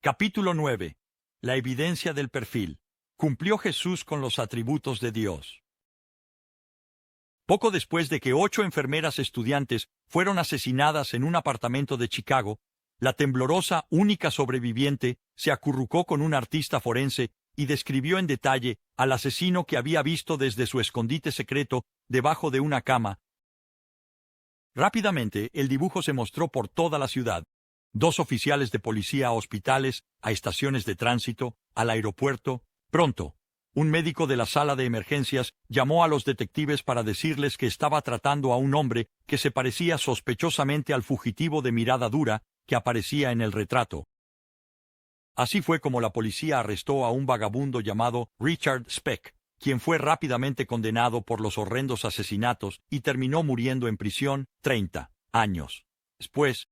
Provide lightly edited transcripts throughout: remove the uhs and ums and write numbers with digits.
Capítulo 9. La evidencia del perfil. Cumplió Jesús con los atributos de Dios. Poco después de que 8 enfermeras estudiantes fueron asesinadas en un apartamento de Chicago, la temblorosa única sobreviviente se acurrucó con un artista forense y describió en detalle al asesino que había visto desde su escondite secreto debajo de una cama. Rápidamente, el dibujo se mostró por toda la ciudad. 2 oficiales de policía a hospitales, a estaciones de tránsito, al aeropuerto. Pronto, un médico de la sala de emergencias llamó a los detectives para decirles que estaba tratando a un hombre que se parecía sospechosamente al fugitivo de mirada dura que aparecía en el retrato. Así fue como la policía arrestó a un vagabundo llamado Richard Speck, quien fue rápidamente condenado por los horrendos asesinatos y terminó muriendo en prisión 30 años después.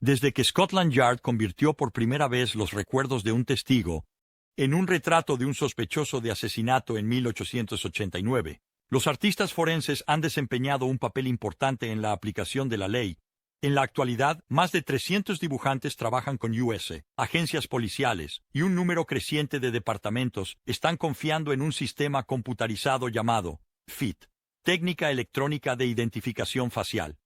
Desde que Scotland Yard convirtió por primera vez los recuerdos de un testigo en un retrato de un sospechoso de asesinato en 1889, los artistas forenses han desempeñado un papel importante en la aplicación de la ley. En la actualidad, más de 300 dibujantes trabajan con US, agencias policiales, y un número creciente de departamentos están confiando en un sistema computarizado llamado FIT, Técnica Electrónica de Identificación Facial.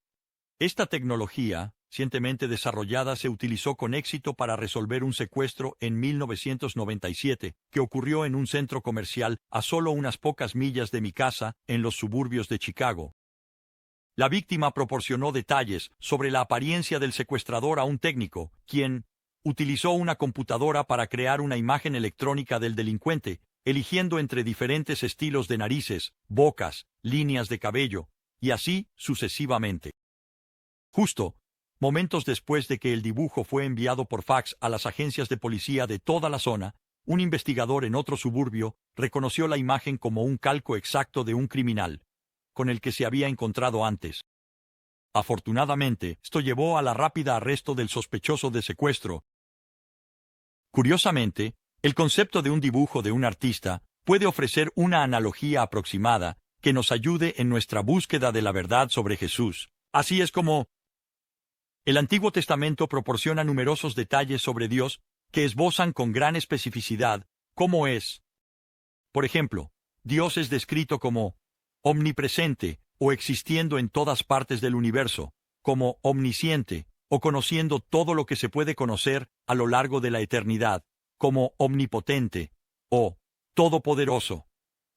Esta tecnología, recientemente desarrollada, se utilizó con éxito para resolver un secuestro en 1997 que ocurrió en un centro comercial a solo unas pocas millas de mi casa en los suburbios de Chicago. La víctima proporcionó detalles sobre la apariencia del secuestrador a un técnico, quien utilizó una computadora para crear una imagen electrónica del delincuente, eligiendo entre diferentes estilos de narices, bocas, líneas de cabello, y así sucesivamente. Justo momentos después de que el dibujo fue enviado por fax a las agencias de policía de toda la zona, un investigador en otro suburbio reconoció la imagen como un calco exacto de un criminal con el que se había encontrado antes. Afortunadamente, esto llevó a la rápida arresto del sospechoso de secuestro. Curiosamente, el concepto de un dibujo de un artista puede ofrecer una analogía aproximada que nos ayude en nuestra búsqueda de la verdad sobre Jesús. Así es como el Antiguo Testamento proporciona numerosos detalles sobre Dios que esbozan con gran especificidad cómo es. Por ejemplo, Dios es descrito como omnipresente, o existiendo en todas partes del universo, como omnisciente, o conociendo todo lo que se puede conocer a lo largo de la eternidad, como omnipotente, o todopoderoso,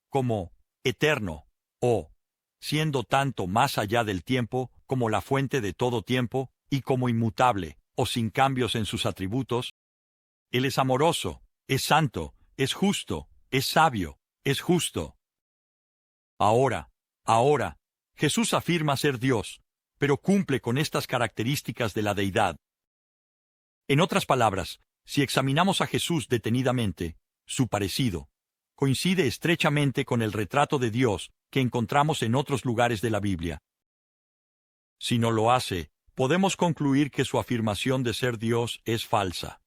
como eterno, o siendo tanto más allá del tiempo como la fuente de todo tiempo, y como inmutable, o sin cambios en sus atributos. Él es amoroso, es santo, es justo, es sabio, es justo. Ahora, Jesús afirma ser Dios, pero cumple con estas características de la deidad. En otras palabras, si examinamos a Jesús detenidamente, su parecido coincide estrechamente con el retrato de Dios que encontramos en otros lugares de la Biblia. Si no lo hace, podemos concluir que su afirmación de ser Dios es falsa.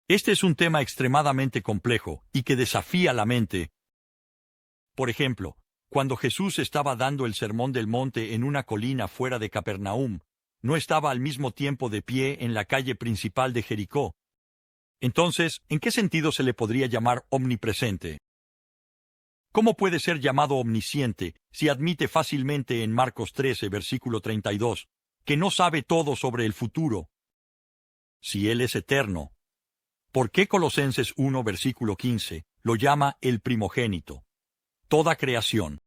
Este es un tema extremadamente complejo y que desafía la mente. Por ejemplo, cuando Jesús estaba dando el Sermón del Monte en una colina fuera de Capernaum, no estaba al mismo tiempo de pie en la calle principal de Jericó. Entonces, ¿en qué sentido se le podría llamar omnipresente? ¿Cómo puede ser llamado omnisciente si admite fácilmente en Marcos 13, versículo 32, que no sabe todo sobre el futuro? Si Él es eterno, ¿por qué Colosenses 1, versículo 15, lo llama el primogénito? Toda creación.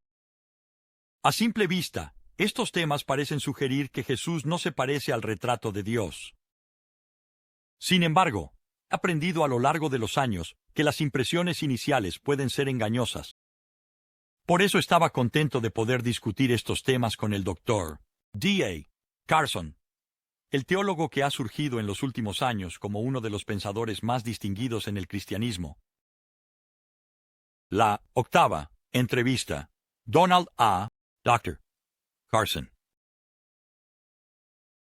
A simple vista, estos temas parecen sugerir que Jesús no se parece al retrato de Dios. Sin embargo, he aprendido a lo largo de los años que las impresiones iniciales pueden ser engañosas. Por eso estaba contento de poder discutir estos temas con el Dr. D.A. Carson, el teólogo que ha surgido en los últimos años como uno de los pensadores más distinguidos en el cristianismo. La 8ª entrevista. Donald A. Dr. Carson.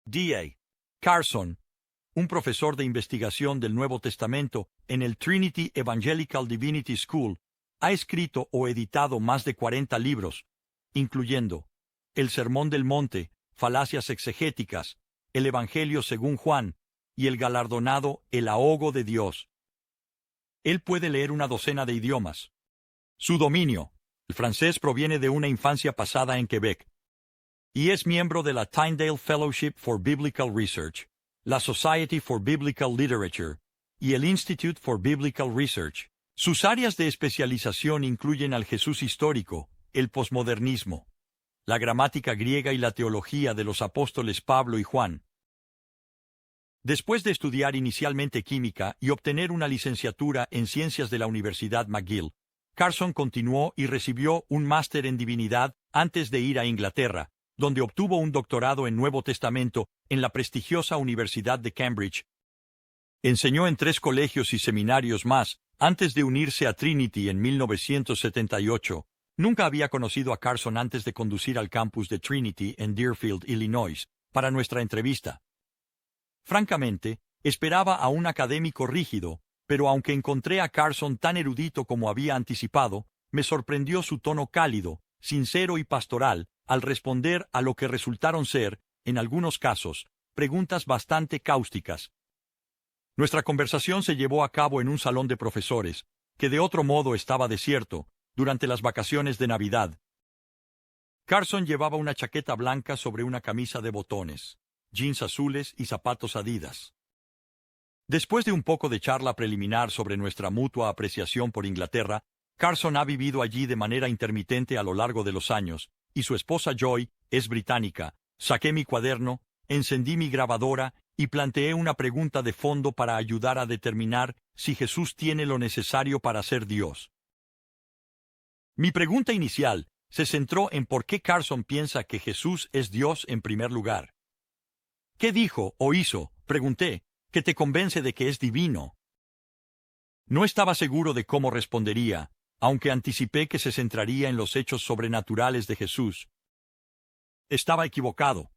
D.A. Carson, un profesor de investigación del Nuevo Testamento en el Trinity Evangelical Divinity School, ha escrito o editado más de 40 libros, incluyendo El Sermón del Monte, Falacias Exegéticas, El Evangelio según Juan, y el galardonado El ahogo de Dios. Él puede leer una docena de idiomas. Su dominio, el francés, proviene de una infancia pasada en Quebec. Y es miembro de la Tyndale Fellowship for Biblical Research, la Society for Biblical Literature y el Institute for Biblical Research. Sus áreas de especialización incluyen al Jesús histórico, el posmodernismo, la gramática griega y la teología de los apóstoles Pablo y Juan. Después de estudiar inicialmente química y obtener una licenciatura en ciencias de la Universidad McGill, Carson continuó y recibió un máster en divinidad antes de ir a Inglaterra, donde obtuvo un doctorado en Nuevo Testamento en la prestigiosa Universidad de Cambridge. Enseñó en 3 colegios y seminarios más antes de unirse a Trinity en 1978. Nunca había conocido a Carson antes de conducir al campus de Trinity en Deerfield, Illinois, para nuestra entrevista. Francamente, esperaba a un académico rígido, pero aunque encontré a Carson tan erudito como había anticipado, me sorprendió su tono cálido, sincero y pastoral, al responder a lo que resultaron ser, en algunos casos, preguntas bastante cáusticas. Nuestra conversación se llevó a cabo en un salón de profesores, que de otro modo estaba desierto, durante las vacaciones de Navidad. Carson llevaba una chaqueta blanca sobre una camisa de botones, jeans azules y zapatos Adidas. Después de un poco de charla preliminar sobre nuestra mutua apreciación por Inglaterra, Carson ha vivido allí de manera intermitente a lo largo de los años, y su esposa Joy es británica. Saqué mi cuaderno, encendí mi grabadora y planteé una pregunta de fondo para ayudar a determinar si Jesús tiene lo necesario para ser Dios. Mi pregunta inicial se centró en por qué Carson piensa que Jesús es Dios en primer lugar. ¿Qué dijo o hizo, pregunté, que te convence de que es divino? No estaba seguro de cómo respondería, aunque anticipé que se centraría en los hechos sobrenaturales de Jesús. Estaba equivocado.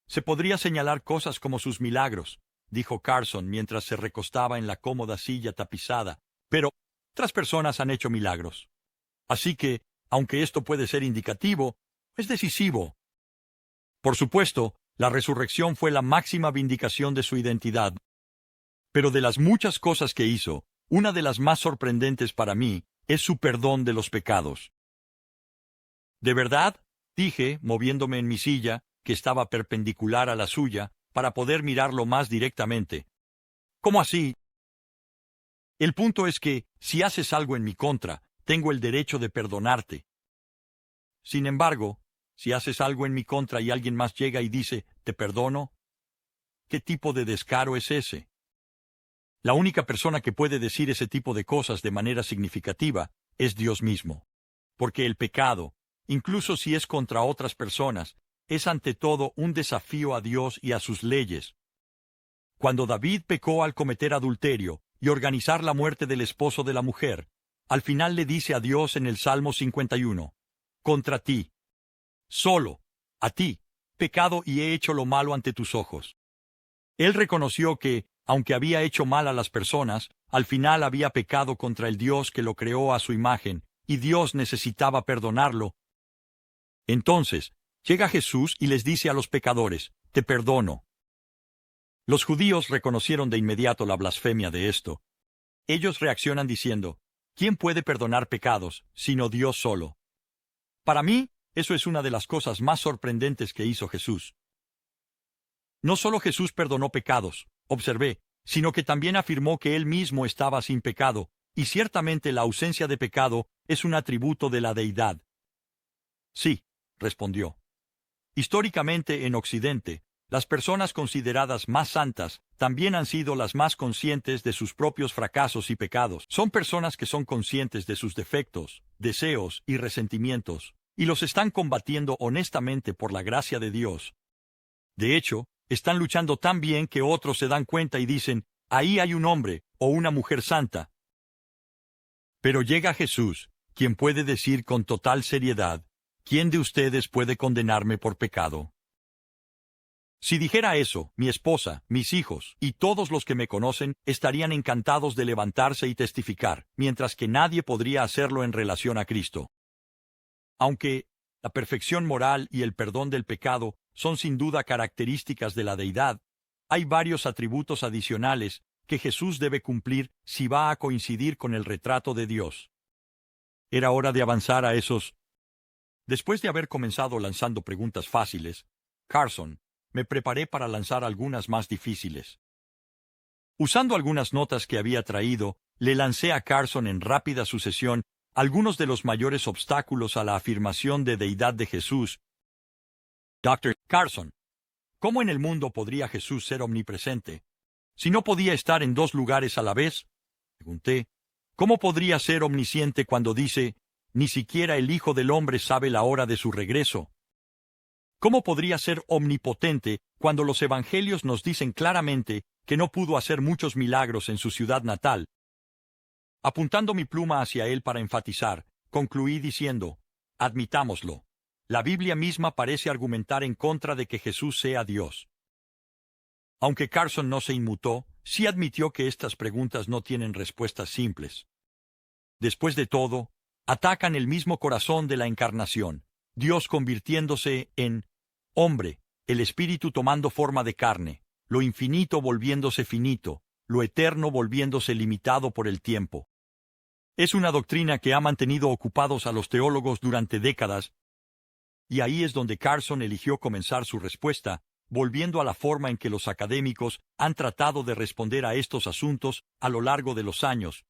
Se podría señalar cosas como sus milagros, dijo Carson mientras se recostaba en la cómoda silla tapizada, pero otras personas han hecho milagros. Así que, aunque esto puede ser indicativo, es decisivo. Por supuesto, la resurrección fue la máxima vindicación de su identidad. Pero de las muchas cosas que hizo, una de las más sorprendentes para mí es su perdón de los pecados. ¿De verdad?, dije, moviéndome en mi silla, que estaba perpendicular a la suya, para poder mirarlo más directamente. ¿Cómo así? El punto es que, si haces algo en mi contra, tengo el derecho de perdonarte. Sin embargo, si haces algo en mi contra y alguien más llega y dice, «te perdono», ¿qué tipo de descaro es ese? La única persona que puede decir ese tipo de cosas de manera significativa es Dios mismo. Porque el pecado, incluso si es contra otras personas, es ante todo un desafío a Dios y a sus leyes. Cuando David pecó al cometer adulterio y organizar la muerte del esposo de la mujer, al final le dice a Dios en el Salmo 51, «Contra ti, solo, a ti, pecado y he hecho lo malo ante tus ojos». Él reconoció que, aunque había hecho mal a las personas, al final había pecado contra el Dios que lo creó a su imagen, y Dios necesitaba perdonarlo. Entonces, llega Jesús y les dice a los pecadores, «te perdono». Los judíos reconocieron de inmediato la blasfemia de esto. Ellos reaccionan diciendo, «¿Quién puede perdonar pecados, sino Dios solo?». Para mí, eso es una de las cosas más sorprendentes que hizo Jesús. No solo Jesús perdonó pecados, observé, sino que también afirmó que Él mismo estaba sin pecado, y ciertamente la ausencia de pecado es un atributo de la deidad. Sí, respondió. Históricamente en Occidente, las personas consideradas más santas también han sido las más conscientes de sus propios fracasos y pecados. Son personas que son conscientes de sus defectos, deseos y resentimientos, y los están combatiendo honestamente por la gracia de Dios. De hecho, están luchando tan bien que otros se dan cuenta y dicen, «ahí hay un hombre o una mujer santa». Pero llega Jesús, quien puede decir con total seriedad, «¿Quién de ustedes puede condenarme por pecado?». Si dijera eso, mi esposa, mis hijos y todos los que me conocen estarían encantados de levantarse y testificar, mientras que nadie podría hacerlo en relación a Cristo. Aunque la perfección moral y el perdón del pecado son sin duda características de la deidad, hay varios atributos adicionales que Jesús debe cumplir si va a coincidir con el retrato de Dios. Era hora de avanzar a esos. Después de haber comenzado lanzando preguntas fáciles, Carson, me preparé para lanzar algunas más difíciles. Usando algunas notas que había traído, le lancé a Carson en rápida sucesión algunos de los mayores obstáculos a la afirmación de deidad de Jesús. Dr. Carson, ¿cómo en el mundo podría Jesús ser omnipresente? Si no podía estar en dos lugares a la vez, pregunté, ¿cómo podría ser omnisciente cuando dice, ni siquiera el Hijo del Hombre sabe la hora de su regreso? ¿Cómo podría ser omnipotente cuando los evangelios nos dicen claramente que no pudo hacer muchos milagros en su ciudad natal? Apuntando mi pluma hacia él para enfatizar, concluí diciendo, admitámoslo. La Biblia misma parece argumentar en contra de que Jesús sea Dios. Aunque Carson no se inmutó, sí admitió que estas preguntas no tienen respuestas simples. Después de todo, atacan el mismo corazón de la encarnación, Dios convirtiéndose en hombre, el Espíritu tomando forma de carne, lo infinito volviéndose finito, lo eterno volviéndose limitado por el tiempo. Es una doctrina que ha mantenido ocupados a los teólogos durante décadas, y ahí es donde Carson eligió comenzar su respuesta, volviendo a la forma en que los académicos han tratado de responder a estos asuntos a lo largo de los años.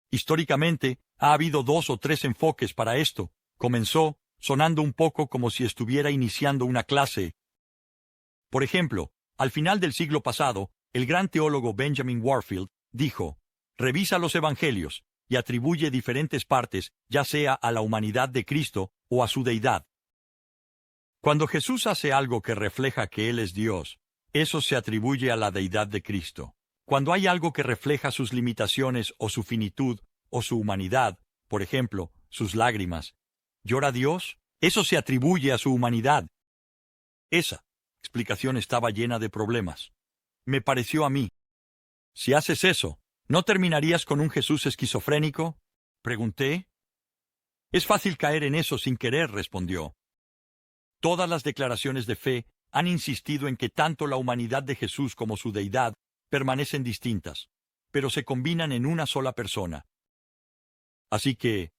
Históricamente, ha habido 2 o 3 enfoques para esto. Comenzó, sonando un poco como si estuviera iniciando una clase. Por ejemplo, al final del siglo pasado, el gran teólogo Benjamin Warfield dijo, revisa los evangelios y atribuye diferentes partes, ya sea a la humanidad de Cristo o a su deidad. Cuando Jesús hace algo que refleja que Él es Dios, eso se atribuye a la deidad de Cristo. Cuando hay algo que refleja sus limitaciones o su finitud o su humanidad, por ejemplo, sus lágrimas, ¿llora Dios? Eso se atribuye a su humanidad. Esa explicación estaba llena de problemas. Me pareció a mí. Si haces eso, ¿no terminarías con un Jesús esquizofrénico? Pregunté. Es fácil caer en eso sin querer, respondió. Todas las declaraciones de fe han insistido en que tanto la humanidad de Jesús como su deidad permanecen distintas, pero se combinan en una sola persona. Así que,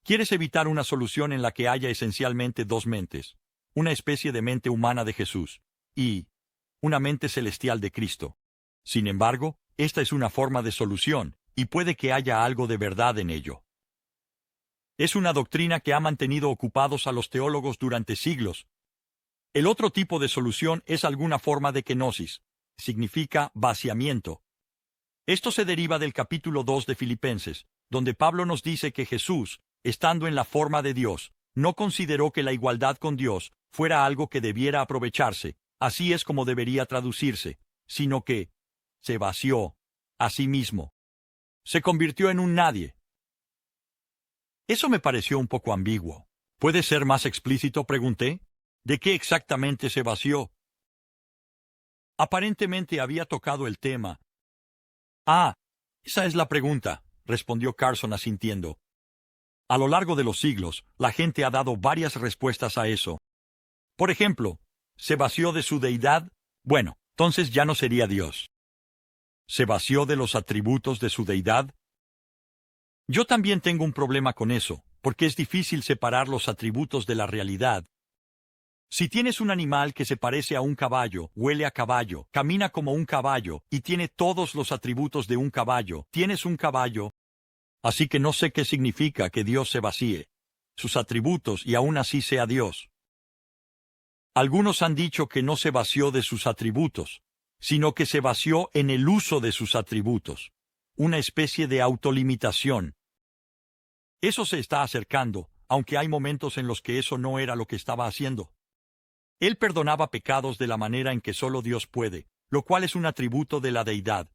¿quieres evitar una solución en la que haya esencialmente 2 mentes? Una especie de mente humana de Jesús y una mente celestial de Cristo. Sin embargo, esta es una forma de solución, y puede que haya algo de verdad en ello. Es una doctrina que ha mantenido ocupados a los teólogos durante siglos. El otro tipo de solución es alguna forma de kenosis. Significa vaciamiento. Esto se deriva del capítulo 2 de Filipenses, donde Pablo nos dice que Jesús, estando en la forma de Dios, no consideró que la igualdad con Dios fuera algo que debiera aprovecharse, así es como debería traducirse, sino que se vació a sí mismo. Se convirtió en un nadie. Eso me pareció un poco ambiguo. ¿Puede ser más explícito?, pregunté. ¿De qué exactamente se vació? Aparentemente había tocado el tema. Ah, esa es la pregunta, respondió Carson asintiendo. A lo largo de los siglos, la gente ha dado varias respuestas a eso. Por ejemplo, ¿se vació de su deidad? Bueno, entonces ya no sería Dios. ¿Se vació de los atributos de su deidad? Yo también tengo un problema con eso, porque es difícil separar los atributos de la realidad. Si tienes un animal que se parece a un caballo, huele a caballo, camina como un caballo y tiene todos los atributos de un caballo, tienes un caballo. Así que no sé qué significa que Dios se vacíe, sus atributos y aún así sea Dios. Algunos han dicho que no se vació de sus atributos, sino que se vació en el uso de sus atributos, una especie de autolimitación. Eso se está acercando, aunque hay momentos en los que eso no era lo que estaba haciendo. Él perdonaba pecados de la manera en que solo Dios puede, lo cual es un atributo de la deidad.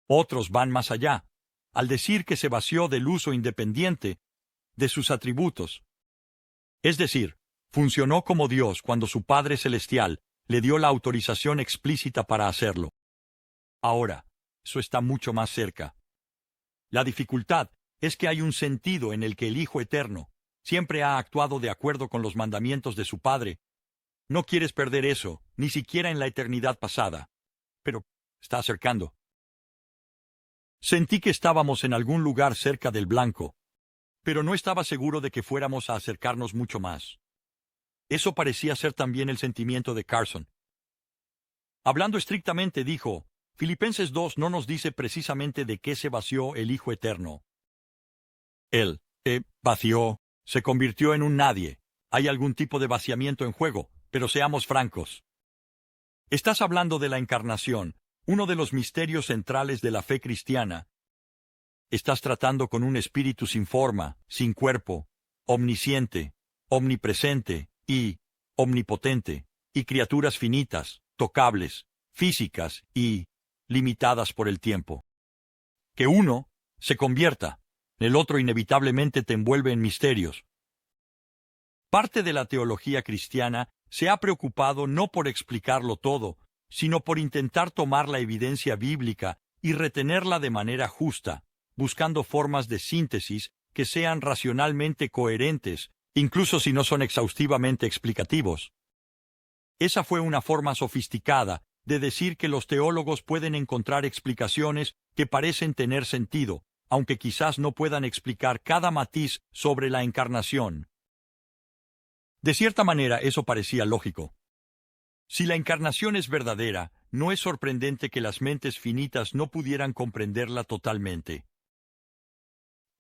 Otros van más allá, al decir que se vació del uso independiente de sus atributos. Es decir, funcionó como Dios cuando su Padre Celestial le dio la autorización explícita para hacerlo. Ahora, eso está mucho más cerca. La dificultad es que hay un sentido en el que el Hijo Eterno siempre ha actuado de acuerdo con los mandamientos de su Padre. No quieres perder eso, ni siquiera en la eternidad pasada. Pero está acercando. Sentí que estábamos en algún lugar cerca del blanco, pero no estaba seguro de que fuéramos a acercarnos mucho más. Eso parecía ser también el sentimiento de Carson. Hablando estrictamente, dijo, Filipenses 2 no nos dice precisamente de qué se vació el Hijo Eterno. Él vació, se convirtió en un nadie. Hay algún tipo de vaciamiento en juego, pero seamos francos. Estás hablando de la encarnación, uno de los misterios centrales de la fe cristiana. Estás tratando con un espíritu sin forma, sin cuerpo, omnisciente, omnipresente y omnipotente, y criaturas finitas, tocables, físicas y limitadas por el tiempo. Que uno se convierta, el otro inevitablemente te envuelve en misterios. Parte de la teología cristiana se ha preocupado no por explicarlo todo, sino por intentar tomar la evidencia bíblica y retenerla de manera justa, buscando formas de síntesis que sean racionalmente coherentes, incluso si no son exhaustivamente explicativos. Esa fue una forma sofisticada de decir que los teólogos pueden encontrar explicaciones que parecen tener sentido, aunque quizás no puedan explicar cada matiz sobre la encarnación. De cierta manera, eso parecía lógico. Si la encarnación es verdadera, no es sorprendente que las mentes finitas no pudieran comprenderla totalmente.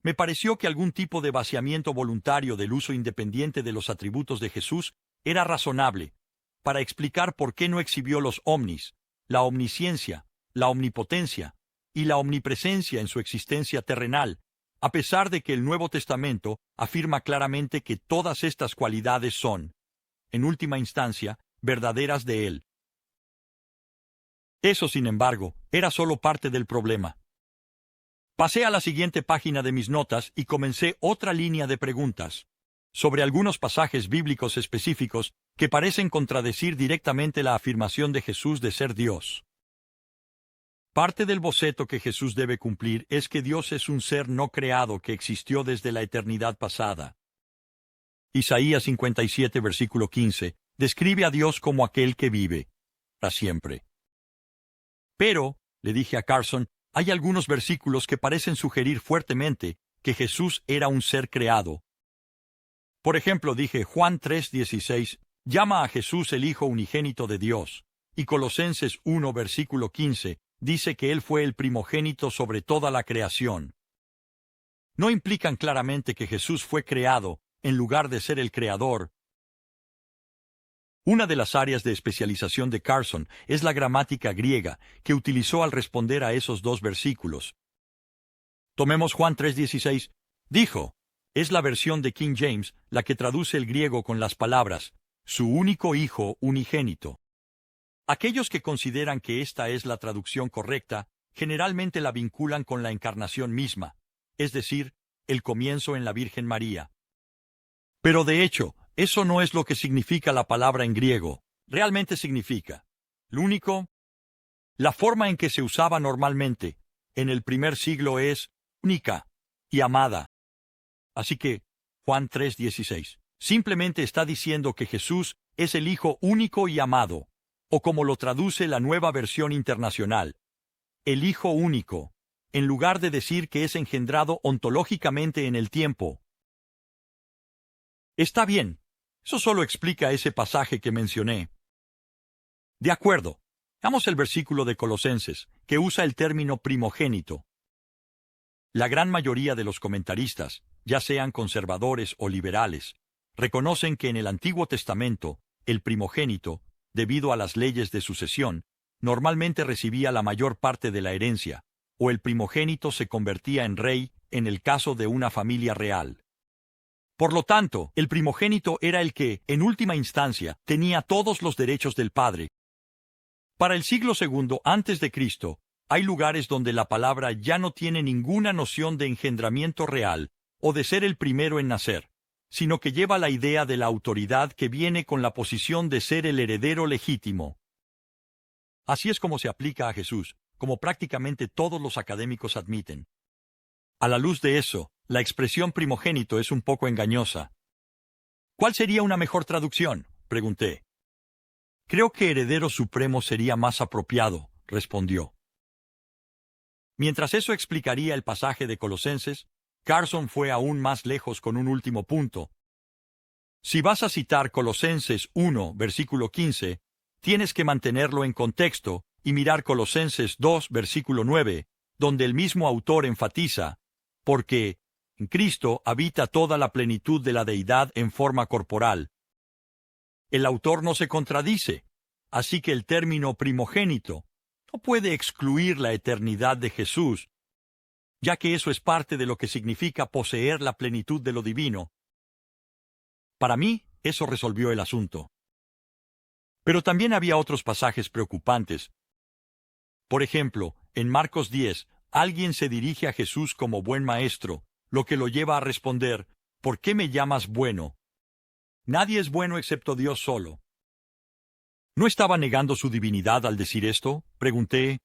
Me pareció que algún tipo de vaciamiento voluntario del uso independiente de los atributos de Jesús era razonable, para explicar por qué no exhibió los omnis, la omnisciencia, la omnipotencia y la omnipresencia en su existencia terrenal, a pesar de que el Nuevo Testamento afirma claramente que todas estas cualidades son, en última instancia, verdaderas de Él. Eso, sin embargo, era solo parte del problema. Pasé a la siguiente página de mis notas y comencé otra línea de preguntas, sobre algunos pasajes bíblicos específicos que parecen contradecir directamente la afirmación de Jesús de ser Dios. Parte del boceto que Jesús debe cumplir es que Dios es un ser no creado que existió desde la eternidad pasada. Isaías 57, versículo 15, describe a Dios como aquel que vive para siempre. Pero, le dije a Carson, hay algunos versículos que parecen sugerir fuertemente que Jesús era un ser creado. Por ejemplo, dije, Juan 3:16 llama a Jesús el Hijo unigénito de Dios, y Colosenses 1, versículo 15, dice que Él fue el primogénito sobre toda la creación. No implican claramente que Jesús fue creado, en lugar de ser el creador. Una de las áreas de especialización de Carson es la gramática griega, que utilizó al responder a esos dos versículos. Tomemos Juan 3:16. Dijo, es la versión de King James la que traduce el griego con las palabras, su único hijo unigénito. Aquellos que consideran que esta es la traducción correcta, generalmente la vinculan con la encarnación misma, es decir, el comienzo en la Virgen María. Pero de hecho, eso no es lo que significa la palabra en griego. Realmente significa, lo único, la forma en que se usaba normalmente, en el primer siglo es única y amada. Así que, Juan 3:16, simplemente está diciendo que Jesús es el Hijo único y amado, o como lo traduce la Nueva Versión Internacional, el Hijo único, en lugar de decir que es engendrado ontológicamente en el tiempo. Está bien, eso solo explica ese pasaje que mencioné. De acuerdo, veamos el versículo de Colosenses, que usa el término primogénito. La gran mayoría de los comentaristas, ya sean conservadores o liberales, reconocen que en el Antiguo Testamento, el primogénito, debido a las leyes de sucesión, normalmente recibía la mayor parte de la herencia, o el primogénito se convertía en rey en el caso de una familia real. Por lo tanto, el primogénito era el que, en última instancia, tenía todos los derechos del padre. Para el siglo II antes de Cristo, hay lugares donde la palabra ya no tiene ninguna noción de engendramiento real o de ser el primero en nacer, sino que lleva la idea de la autoridad que viene con la posición de ser el heredero legítimo. Así es como se aplica a Jesús, como prácticamente todos los académicos admiten. A la luz de eso, la expresión primogénito es un poco engañosa. ¿Cuál sería una mejor traducción?, pregunté. Creo que heredero supremo sería más apropiado, respondió. Mientras eso explicaría el pasaje de Colosenses, Carson fue aún más lejos con un último punto. Si vas a citar Colosenses 1, versículo 15, tienes que mantenerlo en contexto y mirar Colosenses 2, versículo 9, donde el mismo autor enfatiza, porque en Cristo habita toda la plenitud de la deidad en forma corporal. El autor no se contradice, así que el término primogénito no puede excluir la eternidad de Jesús, ya que eso es parte de lo que significa poseer la plenitud de lo divino. Para mí, eso resolvió el asunto. Pero también había otros pasajes preocupantes. Por ejemplo, en Marcos 10, alguien se dirige a Jesús como buen maestro, lo que lo lleva a responder, ¿por qué me llamas bueno? Nadie es bueno excepto Dios solo. ¿No estaba negando su divinidad al decir esto?, pregunté.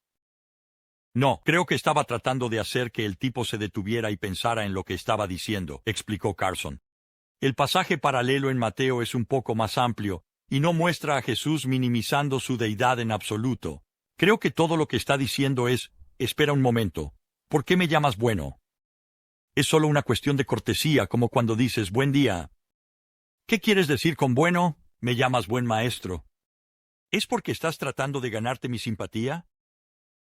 No, creo que estaba tratando de hacer que el tipo se detuviera y pensara en lo que estaba diciendo, explicó Carson. El pasaje paralelo en Mateo es un poco más amplio, y no muestra a Jesús minimizando su deidad en absoluto. Creo que todo lo que está diciendo es, espera un momento, ¿por qué me llamas bueno? Es solo una cuestión de cortesía, como cuando dices buen día. ¿Qué quieres decir con bueno? Me llamas buen maestro. ¿Es porque estás tratando de ganarte mi simpatía?